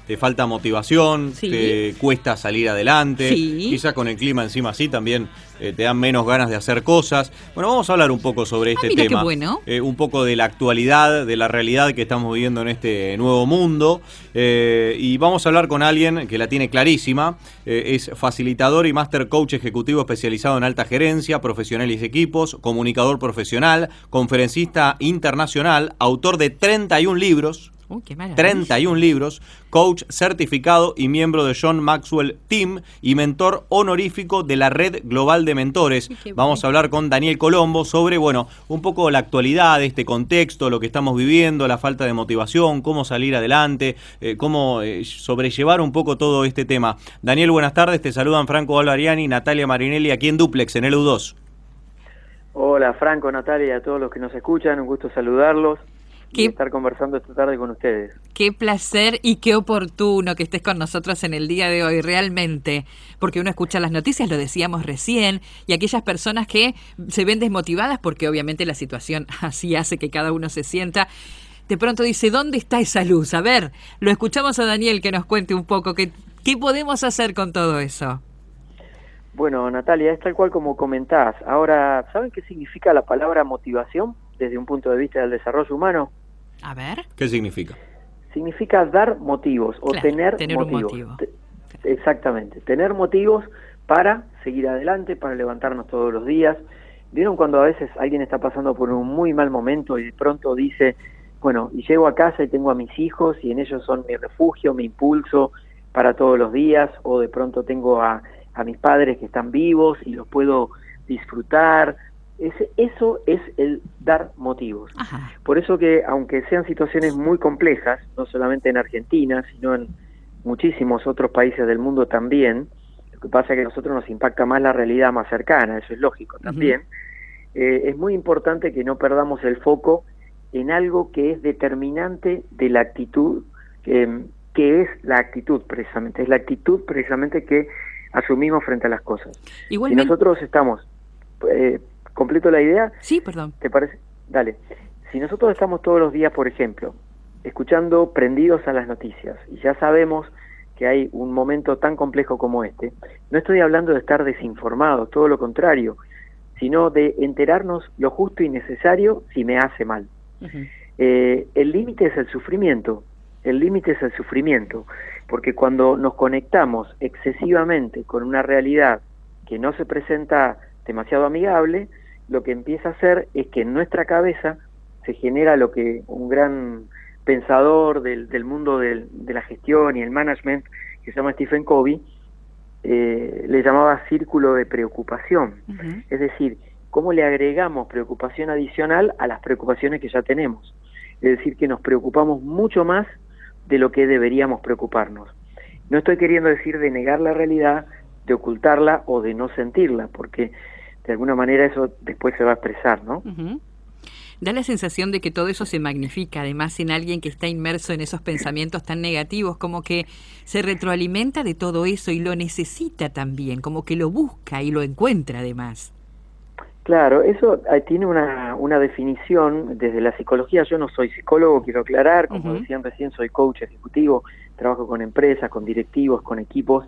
te falta motivación, Sí. te cuesta salir adelante, Sí. quizás con el clima encima así también te dan menos ganas de hacer cosas. Bueno, vamos a hablar un poco sobre este Mira qué tema, bueno. un poco de la actualidad, de la realidad que estamos viviendo en este nuevo mundo, y vamos a hablar con alguien que la tiene clarísima. Es facilitador y master coach ejecutivo especializado en alta gerencia, profesionales y equipos, comunicador profesional, conferencista internacional, autor de 31 libros. Qué maravilla. 31 libros, coach certificado y miembro de John Maxwell Team y mentor honorífico de la Red Global de Mentores. Vamos a hablar con Daniel Colombo sobre, bueno, un poco la actualidad de este contexto, lo que estamos viviendo, la falta de motivación, cómo salir adelante, cómo sobrellevar un poco todo este tema. Daniel, buenas tardes, te saludan Franco Alvariani y Natalia Marinelli aquí en Duplex, en el U2. Hola Franco, Natalia y a todos los que nos escuchan, un gusto saludarlos. Y estar conversando esta tarde con ustedes. Qué placer y qué oportuno que estés con nosotros en el día de hoy, realmente, porque uno escucha las noticias, lo decíamos recién, y aquellas personas que se ven desmotivadas porque obviamente la situación así hace que cada uno se sienta, de pronto dice, ¿dónde está esa luz? A ver, lo escuchamos a Daniel que nos cuente un poco, ¿qué podemos hacer con todo eso? Bueno, Natalia, es tal cual como comentás. Ahora, ¿saben qué significa la palabra motivación desde un punto de vista del desarrollo humano? A ver. ¿Qué significa? Significa dar motivos o claro, tener motivos. Un motivo. Exactamente, tener motivos para seguir adelante, para levantarnos todos los días. ¿Vieron cuando a veces alguien está pasando por un muy mal momento y de pronto dice, bueno, y llego a casa y tengo a mis hijos y en ellos son mi refugio, mi impulso para todos los días, o de pronto tengo a mis padres que están vivos y los puedo disfrutar? Eso es el dar motivos. Ajá. Por eso que, aunque sean situaciones muy complejas, no solamente en Argentina, sino en muchísimos otros países del mundo también, lo que pasa es que a nosotros nos impacta más la realidad más cercana, eso es lógico también, es muy importante que no perdamos el foco en algo que es determinante de la actitud, que es la actitud precisamente, es la actitud precisamente que asumimos frente a las cosas. Igualmente, si nosotros estamos... ¿Completo la idea? Sí, perdón. ¿Te parece? Dale. Si nosotros estamos todos los días, por ejemplo, escuchando prendidos a las noticias, y ya sabemos que hay un momento tan complejo como este, no estoy hablando de estar desinformados, todo lo contrario, sino de enterarnos lo justo y necesario si me hace mal. El límite es el sufrimiento, porque cuando nos conectamos excesivamente con una realidad que no se presenta demasiado amigable, lo que empieza a hacer es que en nuestra cabeza se genera lo que un gran pensador del mundo de la gestión y el management, que se llama Stephen Covey, le llamaba círculo de preocupación. Es decir, cómo le agregamos preocupación adicional a las preocupaciones que ya tenemos. Es decir, que nos preocupamos mucho más de lo que deberíamos preocuparnos. No estoy queriendo decir de negar la realidad, de ocultarla o de no sentirla, porque de alguna manera eso después se va a expresar, ¿no? Da la sensación de que todo eso se magnifica, además en alguien que está inmerso en esos pensamientos tan negativos, como que se retroalimenta de todo eso y lo necesita también, como que lo busca y lo encuentra además. Claro, eso tiene una definición desde la psicología. Yo no soy psicólogo, quiero aclarar, como decían recién, soy coach ejecutivo, trabajo con empresas, con directivos, con equipos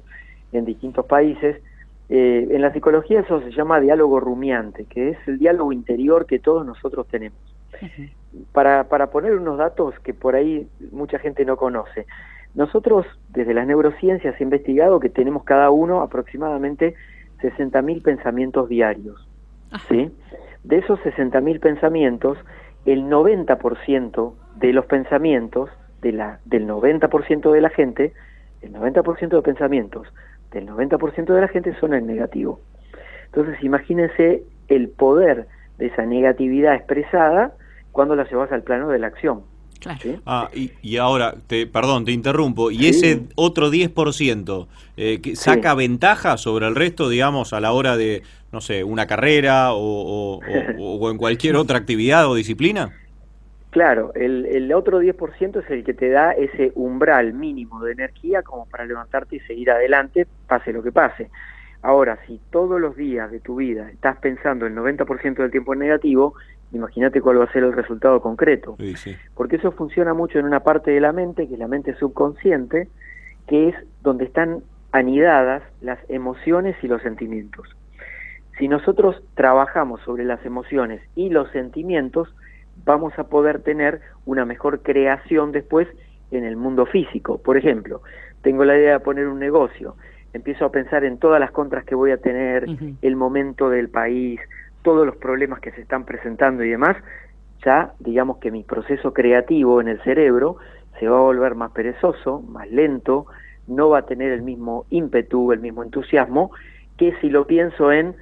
en distintos países. En la psicología eso se llama diálogo rumiante, que es el diálogo interior que todos nosotros tenemos. Para poner unos datos que por ahí mucha gente no conoce, nosotros desde las neurociencias he investigado que tenemos cada uno aproximadamente 60.000 pensamientos diarios, ¿sí? De esos 60.000 pensamientos, el 90% de los pensamientos del 90% de la gente, el 90% de pensamientos del 90% de la gente son en negativo. Entonces imagínense el poder de esa negatividad expresada cuando la llevas al plano de la acción. Claro. ¿Sí? Y ahora, perdón, te interrumpo, y ese otro 10% que saca ventaja sobre el resto, digamos, a la hora de, no sé, una carrera o en cualquier otra actividad o disciplina. Claro, el otro 10% es el que te da ese umbral mínimo de energía como para levantarte y seguir adelante, pase lo que pase. Ahora, si todos los días de tu vida estás pensando el 90% del tiempo en negativo, imagínate cuál va a ser el resultado concreto. Sí. Porque eso funciona mucho en una parte de la mente, que es la mente subconsciente, que es donde están anidadas las emociones y los sentimientos. Si nosotros trabajamos sobre las emociones y los sentimientos, vamos a poder tener una mejor creación después en el mundo físico. Por ejemplo, tengo la idea de poner un negocio, empiezo a pensar en todas las contras que voy a tener, el momento del país, todos los problemas que se están presentando y demás, ya digamos que mi proceso creativo en el cerebro se va a volver más perezoso, más lento, no va a tener el mismo ímpetu, el mismo entusiasmo, que si lo pienso en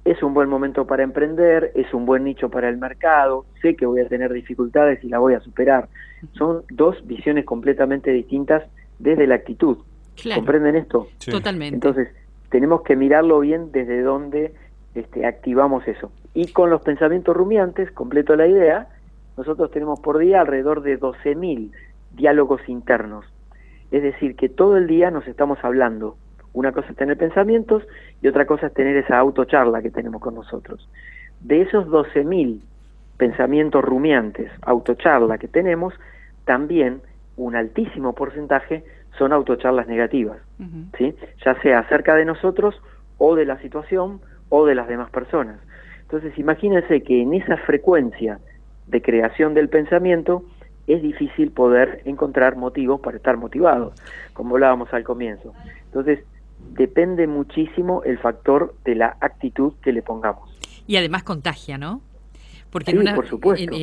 es un buen momento para emprender, es un buen nicho para el mercado, sé que voy a tener dificultades y la voy a superar. Son dos visiones completamente distintas desde la actitud. Claro. ¿Comprenden esto? Sí. Totalmente. Entonces, tenemos que mirarlo bien desde dónde activamos eso. Y con los pensamientos rumiantes, completo la idea, nosotros tenemos por día alrededor de 12.000 diálogos internos. Es decir, que todo el día nos estamos hablando. Una cosa es tener pensamientos y otra cosa es tener esa autocharla que tenemos con nosotros. De esos 12.000 pensamientos rumiantes, autocharla que tenemos, también un altísimo porcentaje son autocharlas negativas, ¿sí? Ya sea acerca de nosotros o de la situación o de las demás personas. Entonces imagínense que en esa frecuencia de creación del pensamiento es difícil poder encontrar motivos para estar motivados, como hablábamos al comienzo. Entonces depende muchísimo el factor de la actitud que le pongamos. Y además contagia, ¿no? Porque sí, por supuesto.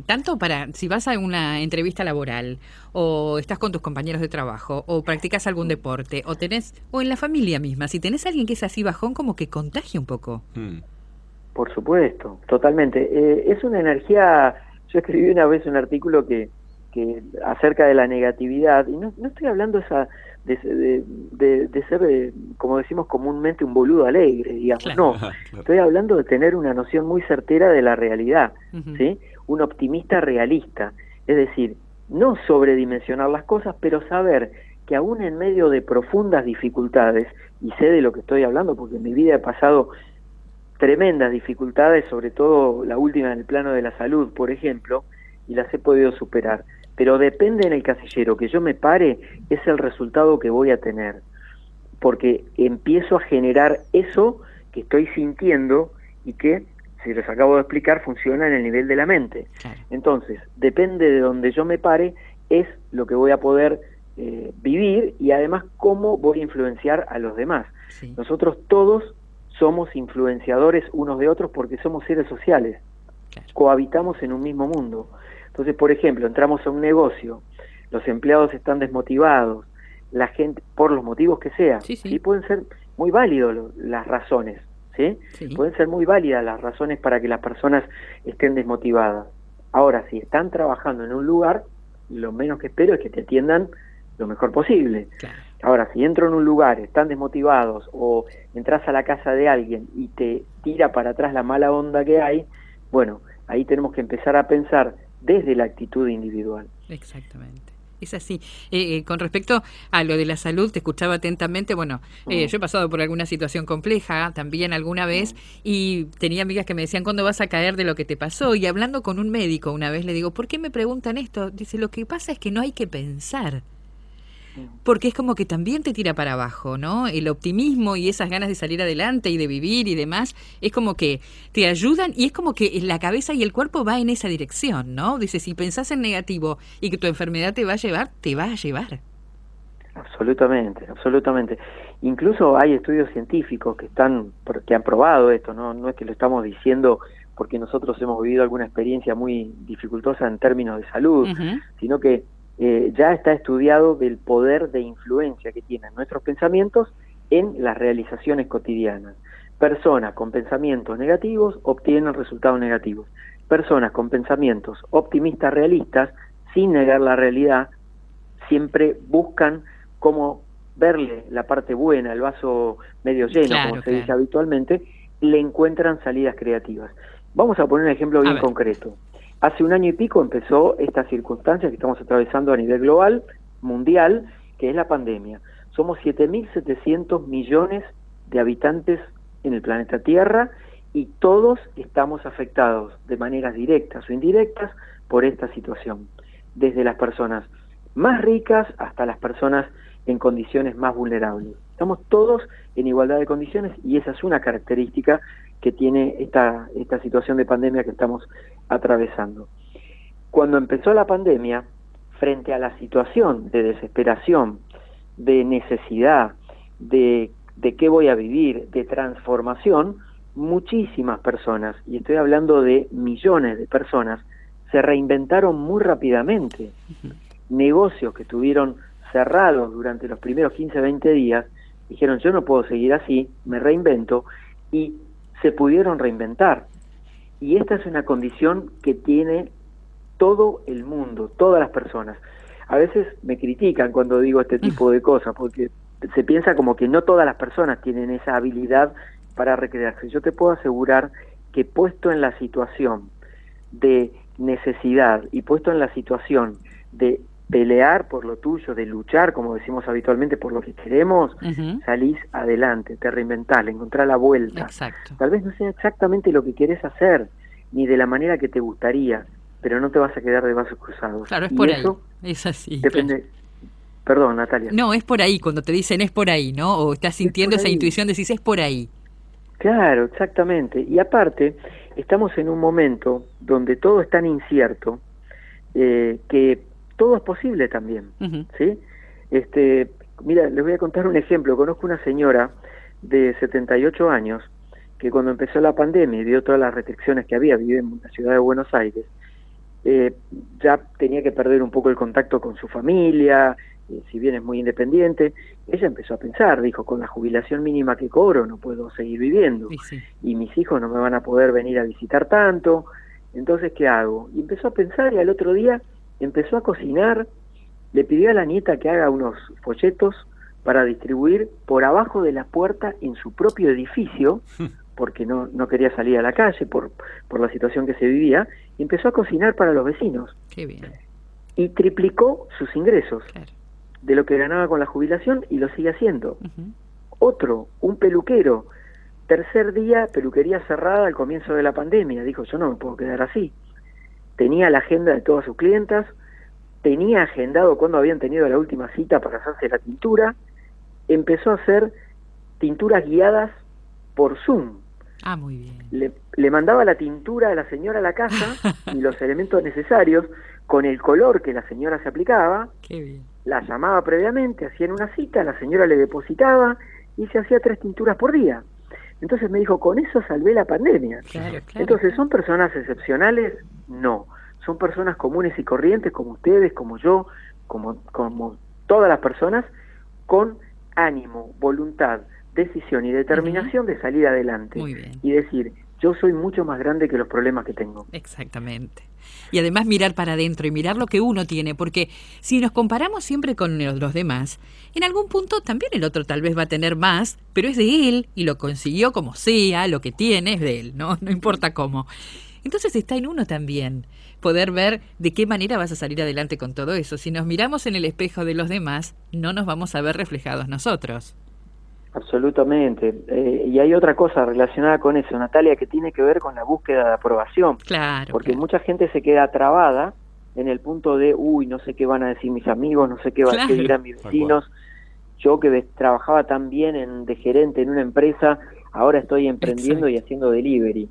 Tanto para si vas a una entrevista laboral o estás con tus compañeros de trabajo o practicas algún deporte o en la familia misma, si tenés a alguien que es así bajón, como que contagia un poco. Por supuesto, totalmente. Es una energía. Yo escribí una vez un artículo que acerca de la negatividad, y no estoy hablando de ser, como decimos comúnmente, un boludo alegre, digamos, claro. No, estoy hablando de tener una noción muy certera de la realidad, ¿sí? Un optimista realista, es decir, no sobredimensionar las cosas, pero saber que aún en medio de profundas dificultades, y sé de lo que estoy hablando porque en mi vida he pasado tremendas dificultades, sobre todo la última en el plano de la salud, por ejemplo, y las he podido superar. Pero depende en el casillero que yo me pare, es el resultado que voy a tener. Porque empiezo a generar eso que estoy sintiendo y que, si les acabo de explicar, funciona en el nivel de la mente. Entonces, depende de donde yo me pare, es lo que voy a poder vivir y además cómo voy a influenciar a los demás. Sí. Nosotros todos somos influenciadores unos de otros porque somos seres sociales. Cohabitamos en un mismo mundo. Entonces, por ejemplo, entramos a un negocio, los empleados están desmotivados, la gente, por los motivos que sea, sí pueden ser muy válidos las razones, ¿sí? Pueden ser muy válidas las razones para que las personas estén desmotivadas. Ahora, si están trabajando en un lugar, lo menos que espero es que te atiendan lo mejor posible. Claro. Ahora, si entro en un lugar, están desmotivados, o entras a la casa de alguien y te tira para atrás la mala onda que hay, bueno, ahí tenemos que empezar a pensar desde la actitud individual. Exactamente. Es así. Con respecto a lo de la salud, te escuchaba atentamente. Bueno, yo he pasado por alguna situación compleja también alguna vez y tenía amigas que me decían, ¿cuándo vas a caer de lo que te pasó? Y hablando con un médico una vez le digo, ¿por qué me preguntan esto? Dice, lo que pasa es que no hay que pensar. Porque es como que también te tira para abajo, ¿no? El optimismo y esas ganas de salir adelante y de vivir y demás, es como que te ayudan y es como que la cabeza y el cuerpo va en esa dirección, ¿no? Dice, si pensás en negativo y que tu enfermedad te va a llevar, te va a llevar. Absolutamente, absolutamente. Incluso hay estudios científicos que han probado esto, ¿no? No es que lo estamos diciendo porque nosotros hemos vivido alguna experiencia muy dificultosa en términos de salud, sino que ya está estudiado del poder de influencia que tienen nuestros pensamientos en las realizaciones cotidianas. Personas con pensamientos negativos obtienen resultados negativos. Personas con pensamientos optimistas realistas, sin negar la realidad, siempre buscan cómo verle la parte buena, el vaso medio lleno, como se dice habitualmente, le encuentran salidas creativas. Vamos a poner un ejemplo bien concreto. Hace 1 año y pico empezó esta circunstancia que estamos atravesando a nivel global, mundial, que es la pandemia. Somos 7.700 millones de habitantes en el planeta Tierra y todos estamos afectados de maneras directas o indirectas por esta situación. Desde las personas más ricas hasta las personas en condiciones más vulnerables. Estamos todos en igualdad de condiciones y esa es una característica que tiene esta situación de pandemia que estamos atravesando. Cuando empezó la pandemia, frente a la situación de desesperación, de necesidad, de qué voy a vivir, de transformación, muchísimas personas, y estoy hablando de millones de personas, se reinventaron muy rápidamente. Negocios que estuvieron cerrados durante los primeros 15, 20 días, dijeron yo no puedo seguir así, me reinvento, y se pudieron reinventar. Y esta es una condición que tiene todo el mundo, todas las personas. A veces me critican cuando digo este tipo de cosas, porque se piensa como que no todas las personas tienen esa habilidad para recrearse. Yo te puedo asegurar que puesto en la situación de necesidad y puesto en la situación de pelear por lo tuyo, de luchar, como decimos habitualmente, por lo que queremos, salís adelante, te reinventás, le encontrás la vuelta. Exacto. Tal vez no sea exactamente lo que querés hacer, ni de la manera que te gustaría, pero no te vas a quedar de brazos cruzados. Claro, es y por eso ahí. Es así. depende. Claro. Perdón, Natalia. No, es por ahí, cuando te dicen es por ahí, ¿no? O estás sintiendo esa intuición, decís es por ahí. Claro, exactamente. Y aparte, estamos en un momento donde todo es tan incierto que todo es posible también, ¿sí? Mira, les voy a contar un ejemplo. Conozco una señora de 78 años que cuando empezó la pandemia y vio todas las restricciones que había, vive en la ciudad de Buenos Aires, ya tenía que perder un poco el contacto con su familia, si bien es muy independiente. Ella empezó a pensar, dijo, con la jubilación mínima que cobro no puedo seguir viviendo, y mis hijos no me van a poder venir a visitar tanto, entonces ¿qué hago? Y empezó a pensar, y al otro día empezó a cocinar, le pidió a la nieta que haga unos folletos para distribuir por abajo de la puerta en su propio edificio, porque no quería salir a la calle por la situación que se vivía, y empezó a cocinar para los vecinos. Qué bien. Y triplicó sus ingresos, claro, de lo que ganaba con la jubilación, y lo sigue haciendo. Otro, un peluquero, tercer día, peluquería cerrada al comienzo de la pandemia, dijo, yo no me puedo quedar así. Tenía la agenda de todas sus clientas, tenía agendado cuándo habían tenido la última cita para hacerse la tintura, empezó a hacer tinturas guiadas por Zoom. Ah, muy bien. Le mandaba la tintura a la señora a la casa y los elementos necesarios con el color que la señora se aplicaba. Qué bien. La llamaba previamente, hacían una cita, la señora le depositaba y se hacía 3 tinturas por día. Entonces me dijo, con eso salvé la pandemia. Claro. Entonces, ¿son personas excepcionales? No. Son personas comunes y corrientes como ustedes, como yo, como todas las personas, con ánimo, voluntad, decisión y determinación de salir adelante. Muy bien. Y decir, yo soy mucho más grande que los problemas que tengo. Exactamente. Y además mirar para adentro y mirar lo que uno tiene, porque si nos comparamos siempre con los demás, en algún punto también el otro tal vez va a tener más, pero es de él y lo consiguió como sea, lo que tiene es de él, no importa cómo. Entonces está en uno también poder ver de qué manera vas a salir adelante con todo eso. Si nos miramos en el espejo de los demás, no nos vamos a ver reflejados nosotros. Absolutamente. Y hay otra cosa relacionada con eso, Natalia, que tiene que ver con la búsqueda de aprobación. Claro. Porque mucha gente se queda trabada en el punto de, no sé qué van a decir mis amigos, no sé qué dirán mis vecinos. Yo que trabajaba tan bien de gerente en una empresa, ahora estoy emprendiendo y haciendo delivery.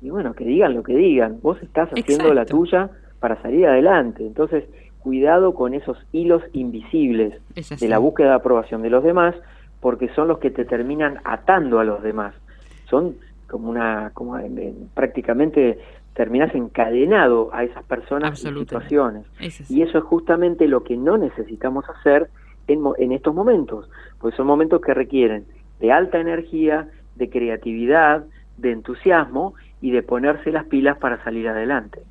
Y bueno, que digan lo que digan, vos estás haciendo la tuya para salir adelante. Entonces, cuidado con esos hilos invisibles de la búsqueda de aprobación de los demás, porque son los que te terminan atando a los demás. Son prácticamente terminás encadenado a esas personas y situaciones. Y eso es justamente lo que no necesitamos hacer en estos momentos, porque son momentos que requieren de alta energía, de creatividad, de entusiasmo y de ponerse las pilas para salir adelante.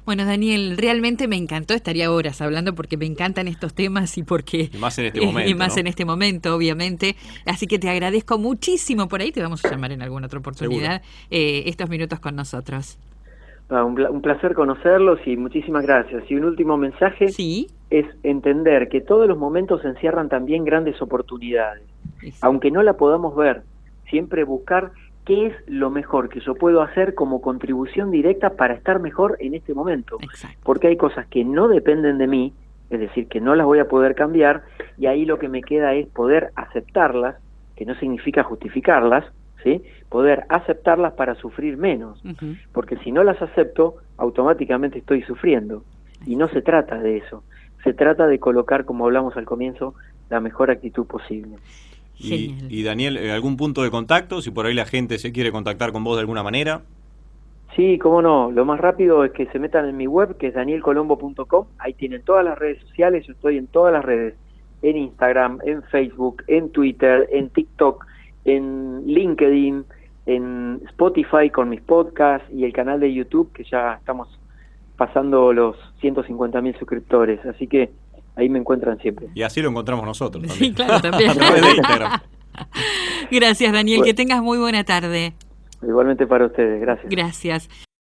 Bueno, Daniel, realmente me encantó, estaría horas hablando porque me encantan estos temas y porque... Y más en este momento. Y más en este momento, obviamente. Así que te agradezco muchísimo. Por ahí te vamos a llamar en alguna otra oportunidad estos minutos con nosotros. Un placer conocerlos y muchísimas gracias. Y un último mensaje es entender que todos los momentos encierran también grandes oportunidades. Aunque no la podamos ver, siempre buscar qué es lo mejor que yo puedo hacer como contribución directa para estar mejor en este momento. Porque hay cosas que no dependen de mí es decir, que no las voy a poder cambiar, y ahí lo que me queda es poder aceptarlas, que no significa justificarlas, ¿sí? Poder aceptarlas para sufrir menos, porque si no las acepto, automáticamente estoy sufriendo, y no se trata de eso, se trata de colocar, como hablamos al comienzo, la mejor actitud posible. Y Daniel, ¿algún punto de contacto? Si por ahí la gente se quiere contactar con vos de alguna manera. Sí, cómo no, lo más rápido es que se metan en mi web, que es danielcolombo.com, ahí tienen todas las redes sociales, yo estoy en todas las redes, en Instagram, en Facebook, en Twitter, en TikTok, en LinkedIn, en Spotify con mis podcasts y el canal de YouTube, que ya estamos pasando los 150.000 suscriptores, así que ahí me encuentran siempre. Y así lo encontramos nosotros también. Sí, claro, también. A través de Instagram. Gracias, Daniel, que tengas muy buena tarde. Igualmente para ustedes, gracias. Gracias.